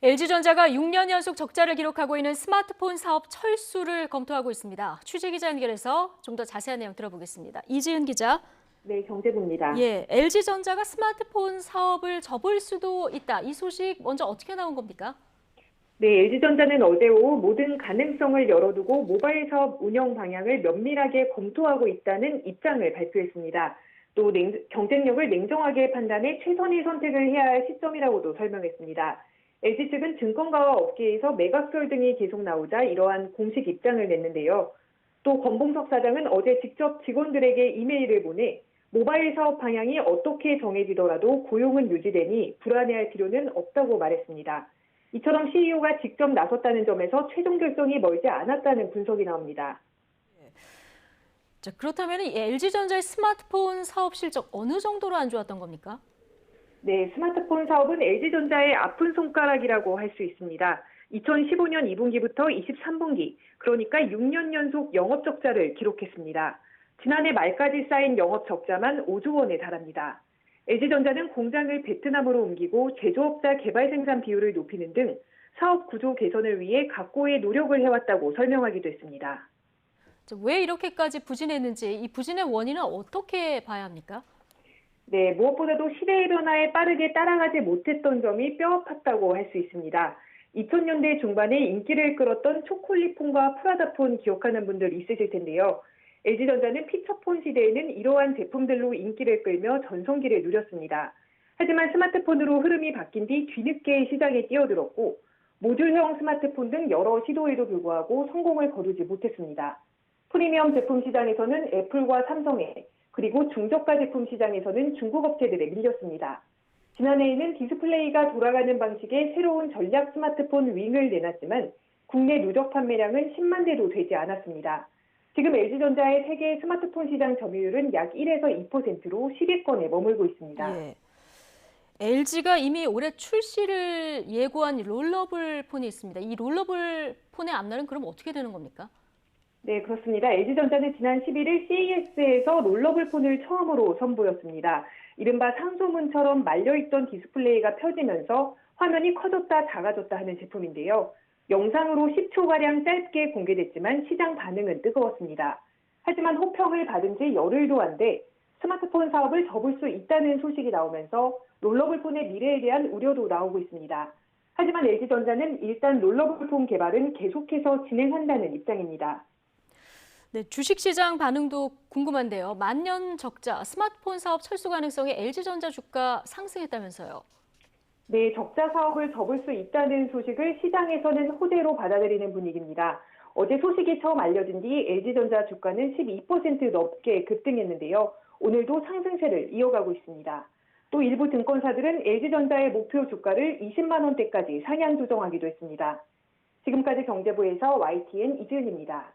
LG전자가 6년 연속 적자를 기록하고 있는 스마트폰 사업 철수를 검토하고 있습니다. 취재기자 연결해서 좀 더 자세한 내용 들어보겠습니다. 이지은 기자. 네, 경제부입니다. LG전자가 스마트폰 사업을 접을 수도 있다. 이 소식 먼저 어떻게 나온 겁니까? 네, LG전자는 어제 오후 모든 가능성을 열어두고 모바일 사업 운영 방향을 면밀하게 검토하고 있다는 입장을 발표했습니다. 또 경쟁력을 냉정하게 판단해 최선의 선택을 해야 할 시점이라고도 설명했습니다. LG 측은 증권가와 업계에서 매각설 등이 계속 나오자 이러한 공식 입장을 냈는데요. 또 권봉석 사장은 어제 직접 직원들에게 이메일을 보내 모바일 사업 방향이 어떻게 정해지더라도 고용은 유지되니 불안해할 필요는 없다고 말했습니다. 이처럼 CEO가 직접 나섰다는 점에서 최종 결정이 멀지 않았다는 분석이 나옵니다. 자, 그렇다면 LG전자의 스마트폰 사업 실적 어느 정도로 안 좋았던 겁니까? 네, 스마트폰 사업은 LG전자의 아픈 손가락이라고 할 수 있습니다. 2015년 2분기부터 23분기, 그러니까 6년 연속 영업 적자를 기록했습니다. 지난해 말까지 쌓인 영업 적자만 5조 원에 달합니다. LG전자는 공장을 베트남으로 옮기고 제조업자 개발 생산 비율을 높이는 등 사업 구조 개선을 위해 각고의 노력을 해왔다고 설명하기도 했습니다. 왜 이렇게까지 부진했는지, 이 부진의 원인은 어떻게 봐야 합니까? 네, 무엇보다도 시대의 변화에 빠르게 따라가지 못했던 점이 뼈아팠다고 할 수 있습니다. 2000년대 중반에 인기를 끌었던 초콜릿폰과 프라다폰 기억하는 분들 있으실 텐데요. LG전자는 피처폰 시대에는 이러한 제품들로 인기를 끌며 전성기를 누렸습니다. 하지만 스마트폰으로 흐름이 바뀐 뒤 뒤늦게 시장에 뛰어들었고 모듈형 스마트폰 등 여러 시도에도 불구하고 성공을 거두지 못했습니다. 프리미엄 제품 시장에서는 애플과 삼성에, 그리고 중저가 제품 시장에서는 중국 업체들에 밀렸습니다. 지난해에는 디스플레이가 돌아가는 방식의 새로운 전략 스마트폰 윙을 내놨지만 국내 누적 판매량은 10만 대도 되지 않았습니다. 지금 LG전자의 세계 스마트폰 시장 점유율은 약 1에서 2%로 10위권에 머물고 있습니다. LG가 이미 올해 출시를 예고한 롤러블 폰이 있습니다. 이 롤러블 폰의 앞날은 그럼 어떻게 되는 겁니까? 네, 그렇습니다. LG전자는 지난 11일 CES에서 롤러블 폰을 처음으로 선보였습니다. 이른바 상소문처럼 말려있던 디스플레이가 펴지면서 화면이 커졌다 작아졌다 하는 제품인데요. 영상으로 10초가량 짧게 공개됐지만 시장 반응은 뜨거웠습니다. 하지만 호평을 받은 지 열흘도 안 돼 스마트폰 사업을 접을 수 있다는 소식이 나오면서 롤러블 폰의 미래에 대한 우려도 나오고 있습니다. 하지만 LG전자는 일단 롤러블 폰 개발은 계속해서 진행한다는 입장입니다. 네, 주식시장 반응도 궁금한데요. 만년 적자, 스마트폰 사업 철수 가능성에 LG전자 주가 상승했다면서요. 네, 적자 사업을 접을 수 있다는 소식을 시장에서는 호재로 받아들이는 분위기입니다. 어제 소식이 처음 알려진 뒤 LG전자 주가는 12% 넘게 급등했는데요. 오늘도 상승세를 이어가고 있습니다. 또 일부 증권사들은 LG전자의 목표 주가를 20만 원대까지 상향 조정하기도 했습니다. 지금까지 경제부에서 YTN 이지은입니다.